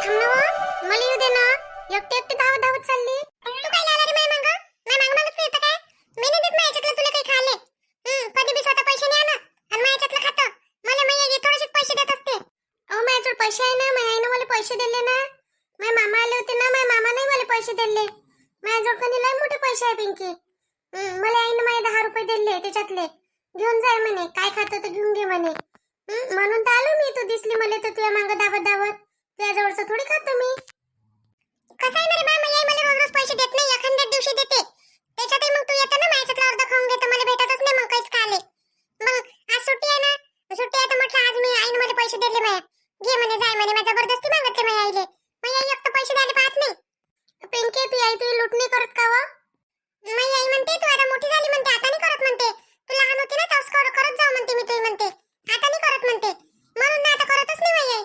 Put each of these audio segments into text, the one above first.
थांब ना व. मला येऊ दे ना. एकटी एकटी धावत धावत चालली. तू काय लाला रे माय मांग मागच फिरत काय? मी नाही देत माझ्यातलं तुला काही खाले. कधी बी स्वतः पैसे नाही आणत आणि माझ्यातलं खातं. मला माझ्या थोडेसे पैसे देत असते. अहो माझ्याकडे पैसे आहे ना. माझ्या आईने मला पैसे दिले ना. माझे मामा आले होते ना. माझ्या मामाने मला पैसे दिले. माझ्याजवळ कोणी लय मोठे पैसे आहे पिंकी. मला आईने माझे 10 रुपये दिले. त्याच्यातले घेऊन जाय म्हणे. काय खातं तर घेऊन घे म्हणे. म्हणून तर आलो मी. तू दिसली मला तर तुझ्या मागं धावत धावत. तुझ्याजवळचं थोडी खातो मी. कसं आहे ना रे बा, मला रोज रोज पैसे देत नाही. एखाद्या दिवशी देते. त्याच्यातही मग तू येतो ना माझ्यातला अर्धा खाऊन घेतो. मला भेटतच नाही मग काहीच खाले. मग आज सुट्टी आहे ना. सुट्टी आहे तर म्हटलं आज मी आईने मला पैसे दिले. माझ्या घे म्हणे जाय म्हणे. माझ्या जबरदस्ती मागते माझ्या आईले. माझी आई एक तर पैसे द्यायला पाहत नाही. पिंकी तू आई तुझी लूट नाही करत का व? माझी आई म्हणते तू आता मोठी झाली म्हणते. आता नाही करत म्हणते. तू लहान होती ना तेव्हा करत जाऊ म्हणते. मी तुही म्हणते आता नाही करत म्हणते. म्हणून ना आता करतच नाही माझी आई.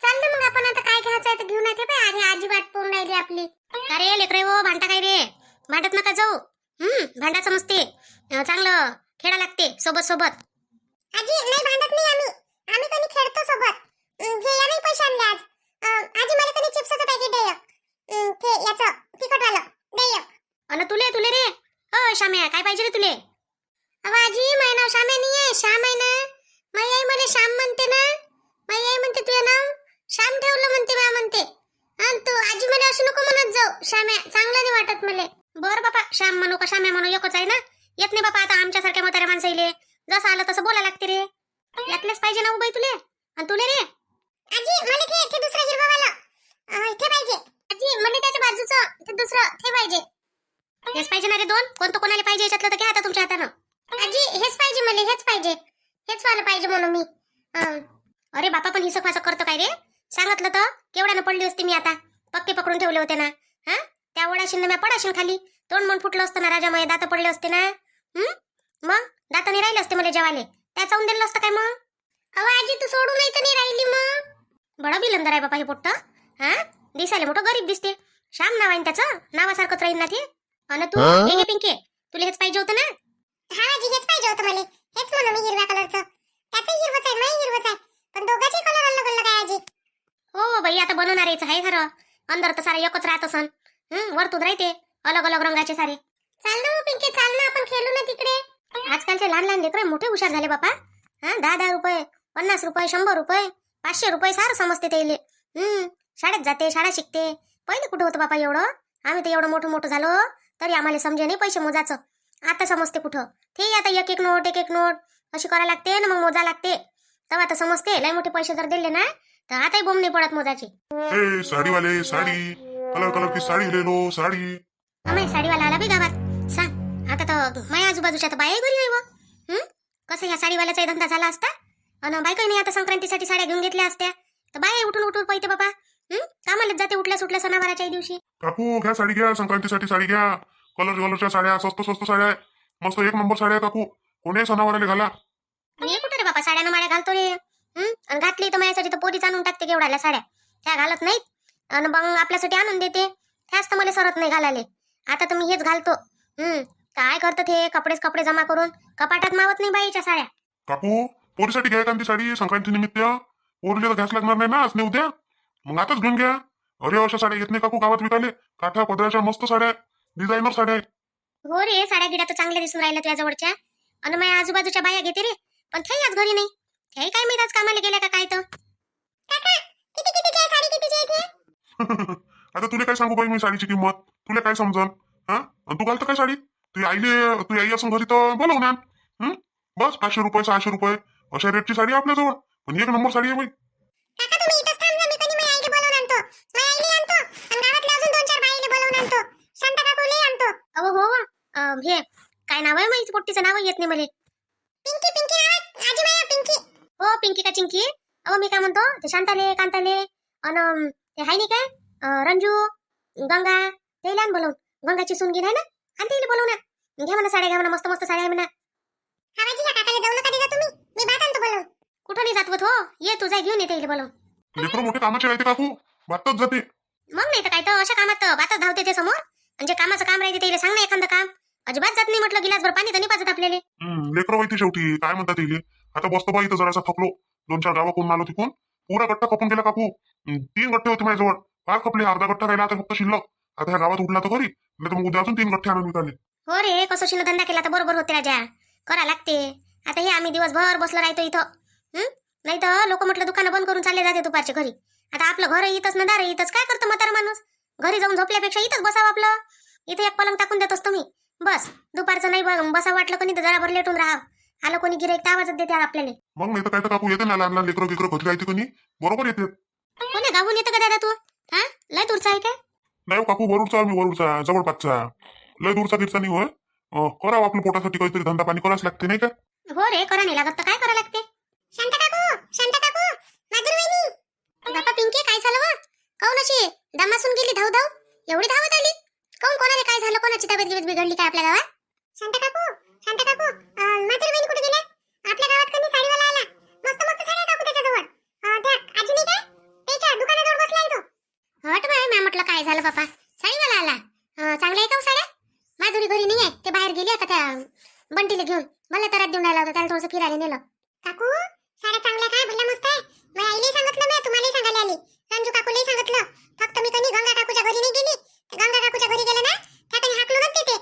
चाललं मग आपण आता काय घ्यायचं आहे तर घेऊन येते बाई. आधी आजी वाट पाहून राहिली आपली. अरे लेकरे हो भांडा काय रे. भांडत नका जाऊ. भांडाचं मस्ते चांगलं खेळा लागते सोबत सोबत. आजी नाही भांडत नाही आम्ही. आम्ही कोणी खेळतो सोबत. हे या नाही पैसे आणले आज. आजी मला कोणी चिप्सचं पॅकेट दे एक. ते याचं तिखटवालं दे एक. अन तुले तुले रे. श्याम्या काय पाहिजे रे तुले? अहो आजी माझं नाव श्याम्या नाही आहे. श्याम आहे ना. माझी आई मला श्याम म्हणते ना. माझी आई म्हणते तुझं नाव श्याम ठेवलं म्हणते. बा म्हणते. आणि तू आजी मला असं नको म्हणत जाऊ. श्याम्या चांगलं नाही वाटत मला. बरं बापा श्याम म्हणू का श्याम्या म्हणू एकच आहे ना. येत नाही बापा आता आमच्यासारख्या म्हाताऱ्या माणसाईले. जसं आलं तसं बोला लागते रे. यातलेच पाहिजे ना उबाई तुले. आणि तुले रे आजी मला ते दुसरं हिरवावालं ते पाहिजे. आजी मला त्याच्या बाजूचं ते दुसरं ते पाहिजे. हेच पाहिजे ना रे दोन. कोणतं कोणाला पाहिजे याच्यातलं तर घ्या आता तुमच्या हातानं. आजी हेच पाहिजे मला. हेच पाहिजे. हेच वाला पाहिजे म्हणून मी. अरे बापा पण हिसक वासक करतो काय रे. सांगितलं तर केवढ्यानं पडली असते मी आता. पक्के पकडून ठेवले होते ना. त्या ओढाशीन मी पडाशीन खाली. तोंड मन फुटलं असतं ना राजामुळे. दात पडले असते ना. मग दात नाही राहिले असते मला जेवाले. त्या चावून दिलं असतं काय मग. अहो आजी तू सोडून नाही तर नाही राहिली मग. बडा बिलंदर आहे बापा हे पोट्ट. दिसायला मोठं गरीब दिसते. श्याम नाव आहे त्याचं. नावासारखंच राहील ना ते. अन तू हे घे पिंके. तुला हेच पाहिजे होतं ना. हा आजी हेच पाहिजे होतं मला. हेच म्हणून मी हिरव्या कलरचं. त्याचं हिरवच आहे माझी हिरवच आहे. पण दोघांचे कलर अलग अलग आहे आजी. हो बाई आता बनवणारेच आहे खरं. अंदर तर सारे एकच राहत असन. वरतून राहते अलग अलग रंगाचे सारे. चाल ना पिंके चाल ना आपण खेळू ना तिकडे. आजकालचे लहान लहान लेकरं मोठे हुशार झाले बापा. 10-10 रुपये 50 रुपये 100 रुपये 500 रुपये सारं समजते त्याले. शाळेत जाते शाळा शिकते. पहिले कुठं होतं बापा एवढं. आम्ही तर एवढं मोठं मोठं झालो तरी आम्हाला समजे नाही पैसे मोजाचं. आता समजते कुठं. ते आता एक एक नोट एक एक नोट अशी करायला लागते ना. मग मोजा लागते तेव्हा आता समजते. लय मोठे पैसे जर दिले ना तर आताही बोंब नाही पडत मोजाची. साड़ी वाले साड़ी कलर कलर की साड़ी ले लो साड़ी. आम्ही साडीवाला आला बी गावात. सांग आता तर माझ्या आजूबाजूच्या तर बाया घरी नाही व. कसं ह्या साडीवाल्याचा धंदा झाला असता. आणि बायका नाही आता संक्रांतीसाठी साड्या घेऊन घेतल्या असत्या तर बाया उठून उठून पैते बापा. कामाला जाते उठल्या सुटल्या सणावाराच्या दिवशी. काकू घ्या साडी घ्या. संक्रांतीसाठी साडी घ्या. कलर कलरच्या साड्या स्वस्त स्वस्त साड्या आहे. मस्त एक नंबर साड्या काकू. कोणी सणावाराला घाला. मी कुठे रे बापा साड्यानं माळ्या घालतो रे. आणि घातली तर माझ्यासाठी तर पोरीच आणून टाकते केवढ्याला साड्या. त्या घालत नाहीत. आणि मग आपल्यासाठी आणून देते. त्याच तर मला सरत नाही घालायला. आता तर मी हेच घालतो. काय करतात हे कपडेच कपडे जमा करून कपाटात मावत नाही बाईच्या साड्या. काकू पोरीसाठी घ्या एखादी साडी संक्रांती निमित्त. पोरीला तर घ्यास लागणार नाही ना आज नाही उद्या. मग आताच घेऊन घ्या. अरे अशा साड्या येत नाही काकू गावात विकाले. काठा पदराच्या मस्त साड्या डिझायनर साड्या आहेत. हो रे साड्या गिड्या तर चांगल्या दिसून राहिल्या तुझ्या जवळच्या. आणि माझ्या आजूबाजूच्या बाया घेते रे. पण ते आज घरी नाही. ते काय मी आज कामाला गेल्या का काय तर. आता तुला काय सांगू बाई मी साडीची किंमत. तुला काय समजन. तू घालतं काय साडी. तू आई असून घरी तर बोलव ना. बस 500 रुपये 600 रुपये अशा रेटची साडी आपल्याजवळ. पण एक नंबर साडी आहे बाई. अहो हो हे काय नाव आहे माहिती पोट्टीचं नाव येत नाही मला. पिंकी पिंकी आजी माया पिंकी. हो पिंकी का चिंकी. अहो मी काय म्हणतो ते शांताले कांताले अन ते हाय नाही काय रंजू गंगा ते लहान बोलवून. गंगाची सून घेऊन आहे ना. आणि ते बोलवू ना. घ्या म्हणा साड्या घ्या म्हणा मस्त मस्त साड्या आहे म्हणा. कुठं नाही जात हो. ये तू जाय घेऊन येते बोलवून. लेकरं मोठे कामाचे राहते काकू. बातच जाते. मग नाही तर काय तर अशा कामात बातच धावते ते समोर. म्हणजे कामाचं काम राहते त्याला सांग ना एखादं काम. अजिबात जात नाही म्हटलं गिलासभर पाणी तर नाही पाजत आपल्याला. लेकरं माहिती शेवटी काय म्हणतात येईल. आता बसतो बाई इथं जरासा थकलो. 2-4 गावाकडून आलो तिकून. पुरा गट्टा खपून गेला काकू. 3 गट्टे होते माझ्याजवळ. फार खपले. अर्धा गट्टा राहिला आता फक्त शिल्लक. आता ह्या गावात उठला तर खरी, नाही तर मग उद्या अजून 3 गट्टे आणून विकाले. हो रे, कसोशीनं धंदा केला तर बरोबर होते राजा. करा लागते. आता हे आम्ही दिवसभर बसलो राहतो इथं. नाही तर लोक म्हटलं दुकानं बंद करून चालले जाते दुपारच्या घरी. आता आपलं घर इथंच ना दार इथंच, काय करतो म्हातारा माणूस. घरी जाऊन झोपल्यापेक्षा इथंच बसावं आपलं. इथे एक पलंग टाकून देतोस तुम्ही. बस दुपारचं नाही बसा वाटलं कोणी तर जराभर लेटून राहा. आलं कोणी गिऱ्हाईक तर आवाजच देते आपल्याला. मग नाही तर काय तर काकू येते ना, लहान लहान लेकरं गिकरं घरी राहते कोणी, बरोबर येते. कोणी गावून येतं का दादा तू? हा, लय दूरचा आहे काय? नाही हो काकू, वरुडचा मी, वरुडचा जवळपासचा. लय दूरचा गिरचा नाही होय. करावं आपल्या पोटासाठी काहीतरी धंदा पाणी करावंच लागते नाही का. हो रे, करा नाही लागत तर काय करा लागते. शांता काकू, माधुरी वहिनी. बापा पिंकी, काय झालं व? काऊन अशी दमासून गेली धाव धाव? एवढी धावत आली? काऊन, कोणाला काय झालं? कोणाची तब्येत बिघडली काय आपल्या गावात? शांता काकू, माधुरी वहिनी कुठे गेल्या? आपल्या गावात कोणी साडीवाला आला. मस्त मस्त साड्या काकू त्याच्याजवळ. त्या आजी नाही काय? त्याच्या दुकानाजवळ बसलाय तो. हट बाय, मी म्हटलं काय झालं बापा? साडीवाला आला. चांगल्या आहे का हो साड्या? माधुरी घरी नाही आहे, ते बाहेर गेली आता त्या बंटीला घेऊन. मला तर देऊन राहिला होता, त्याला थोडंसं फिरायला नेलं. काकू, साड्या चांगल्या काय भल्या मस्त आहे. मी आईला सांगितलं, मी तुम्हाला सांगायला आली. रंजू काकूला सांगितलं. फक्त मी कधी गंगा काकूच्या घरी नाही गेली. गंगा काकूच्या घरी गेले ना, त्या कधी हाकलू नव्हते ते.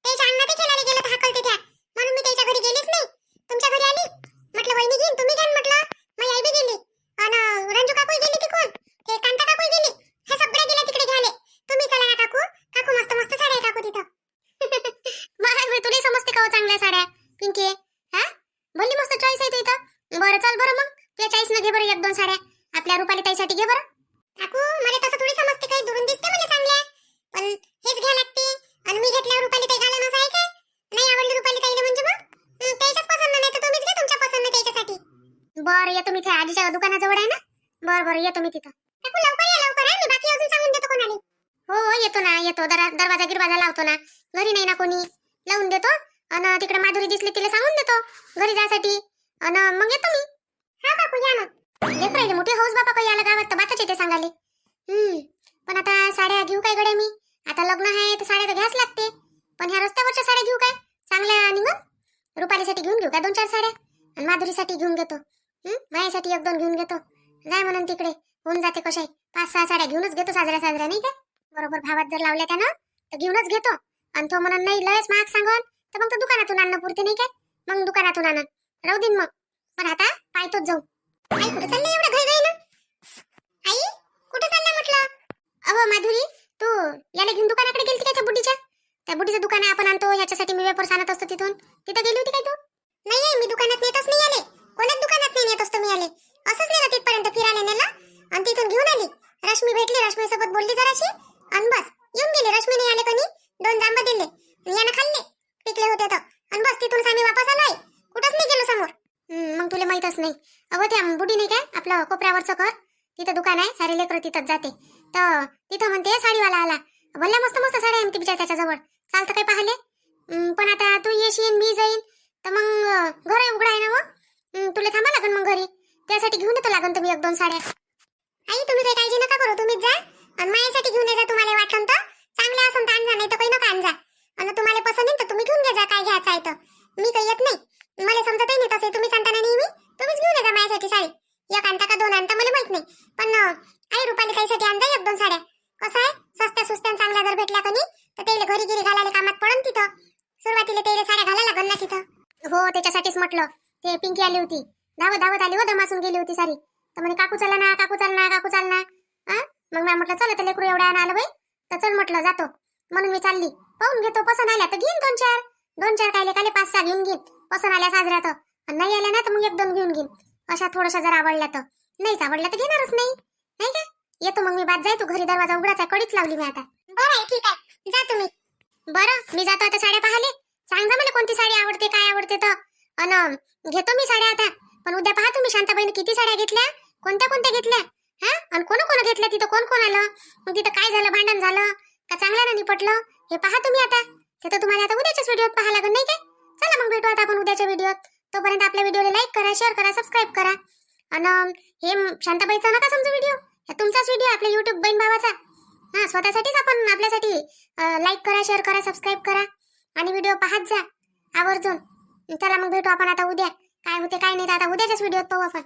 त्याच्या अंगणात खेळायला गेलं तर हाकलते त्या. म्हणून मी त्याच्या घरी गेलीच नाही. तुमच्या घरी आली. म्हटलं वहिनी घेईन, तुम्ही घ्या म्हटलं. माझी आई बी गेली. आणि रंजू काकू गेली तिकडून. ते कांता काकू गेली. हे सगळे गेले तिकडे घ्यायला. तुम्ही चला ना काकू. काकू मस्त मस्त साड्या आहे काकू तिथं. मला तुला समजते का हो चांगल्या साड्या पिंकी? हा, बोलली मस्त चॉईस आहे इथं. बरं चल बरं, मग त्या चॉईस न घे बरं 1-2 साड्या. आपल्या रुपाली ताईसाठी घे बरं. काकू, मला तसं थोडी समजते, काही दुरून दिसते मला चांगल्या. पण हेच घ्या लागते. आणि मी घेतल्यावर रुपाली ताई घालणं असं आहे काय? नाही आवडली रुपाली ताईला म्हणजे मग त्याच्याच पसंत नाही तर तुम्हीच घ्या तुमच्या पसंत त्याच्यासाठी. बरं येतो मी, त्या आजीच्या दुकानाजवळ आहे ना. बरं येतो मी तिथं. काकू लवकर या, लवकर. मी बाकी अजून सांगून देतो कोणाला. हो येतो ना, येतो. दरवाजा गिरवाजा लावतो ना. घरी नाही ना कोणी, लावून देतो. आणि तिकडे माधुरी दिसली तिला सांगून देतो घरी जायसाठी. आणि मग येतो मी. हा काकू, या मग. लेकरायले मोठे हौस बापा काही आला गावात तर बातच येते सांगाले. पण आता साड्या घेऊ काय गड्या मी? आता लग्न आहे तर साड्या तर घ्याच लागते. पण ह्या रस्त्यावरच्या साड्या घेऊ काय चांगल्या निघून? रुपालीसाठी घेऊन घेऊ काय 2-4 साड्या? आणि माधुरीसाठी घेऊन घेतो. माझ्यासाठी 1-2 घेऊन घेतो. जाय म्हणून तिकडे होऊन जाते. कशाय 5-6 साड्या घेऊनच घेतो साजऱ्या नाही का. बरोबर भावात जर लावल्या त्यानं तर घेऊनच घेतो. आणि तो म्हणून नाही लयच महाग सांगून तर मग तो दुकानातून आणणं पुरते नाही काय. मग दुकानातून आणन राहू दिन मग. पण आता पायतोच जाऊ. आई कुठे चालली एवढं घाई ना? आई कुठे चालला म्हटलं? अहो माधुरी, तू याला घेऊन दुकानाकडे गेलती काय? त्या बुड्डीचं दुकान आहे आपण आणतो ह्याच्यासाठी मी वेपर्स आणत असतो तिथून. तिथं गेली होती काय तू? नाही, मी दुकानात नेतच नाही आले. कोणाच दुकानात नाही नेत असतो मी आले. असंच नेलं तिथपर्यंत फिरायला नेलं आणि तिथून घेऊन आली. रश्मी भेटली, रश्मी सोबत बोलली जराशी आणि बस येऊन गेली. रश्मी नाही आले कोणी. 2 जांब दिले यानं खाल्ले, पिकले होते तर. आणि बस तिथून आम्ही वापस आलोय. कुठंच नाही गेलो समोर. मग तुला माहीतच नाही. अगं त्या बुडी नाही काय आपलं कोपऱ्यावरचं घर, तिथं दुकान आहे. सारे लेकरं तिथंच जाते. तर तिथं म्हणते साडीवाला आला. भल्या मस्त मस्त साड्या आहे बिचार त्याच्याजवळ. चालतं काय पाहिले. पण आता तू येशील मी जाईन तर मग घर उघडं आहे ना. मग तुला थांबा लागन मग घरी. त्यासाठी घेऊन येतो लागन तुम्ही 1-2 साड्या. आई तुम्ही काही काळजी नका करू. तुम्हीच जा आणि माझ्यासाठी घेऊन ये. तुम्हाला वाटलं तर चांगले असं तर आणजा, नाही तर काही नका आणजा. आणि तुम्हाला पसंत येईल तर तुम्ही घेऊन घ्या काय घ्यायचं आहे तर. मी काही येत नाही, मला समजतही नाही तसे. तुम्ही सांगताना नेहमी तुम्हीच घेऊन येता माझ्यासाठी साडी. 1 आणता का 2 आणता मला माहित नाही. पण आई रुपाली ताईसाठी आणजा 1-2 साड्या. कसं आहे सस्त्या सुस्त्या चांगल्या जर भेटल्या कोणी तर त्याला घरी गिरी घालायला कामात पडन. तिथं सुरुवातीला त्याला साड्या घालायला लागल ना तिथं. हो त्याच्यासाठीच म्हटलं. ते पिंकी आली होती, धावत आली हो, दमासून गेली होती सारी. तर म्हणे काकू चला ना, काकू चाल ना, काकू चाल ना. मग मी म्हटलं चला तर लेकरू एवढ्या आलं बाई तर चल म्हटलं जातो. म्हणून मी चालली. पाहून घेतो, पसंत आल्या तर घेईन 2-4 कायले 5-6 घेऊन घेईन. पसंत आल्या साजऱ्या तर. नाही आल्या ना तर मग 1-2 घेऊन घेईन. अशा थोड्याशा जर आवडल्या तर. नाहीच आवडल्या तर घेणारच नाही का. येतो मग मी. बाद जाय तू घरी. दरवाजा उघडाचा, कडीच लावली मी आता. बरं आहे, ठीक आहे, जा तुम्ही. बरं मी जातो आता साड्या पाहाले. सांग जा मला कोणती साडी आवडते, काय आवडते तर. अन घेतो मी साड्या आता. पण उद्या पहा तुम्ही शांताबाईने किती साड्या घेतल्या, कोणत्या घेतल्या. आणि कोण घेतल्या, तिथं कोण आलं, मग तिथं काय झालं, भांडण झालं का चांगल्यानं निपटलं, हे पहा तुम्ही आता. ते तर तुम्हाला आता उद्याच्याच व्हिडिओत पाहा लागेल नाही काय. चला मग भेटू आता आपण उद्याच्या व्हिडिओत. तोपर्यंत आपल्या व्हिडिओला लाईक करा, शेअर करा, सबस्क्राईब करा. आणि हे शांताबाईचा नका समजू व्हिडिओ, हे तुमचाच व्हिडिओ आपल्या युट्यूब बहीण भावाचा. स्वतःसाठीच आपण आपल्यासाठी लाईक करा, शेअर करा, सबस्क्राईब करा आणि व्हिडिओ पाहत जा आवर्जून. चला मग भेटू आपण आता उद्या. काय होते काय नाही तर आता उद्याच्याच व्हिडिओत पाहू आपण.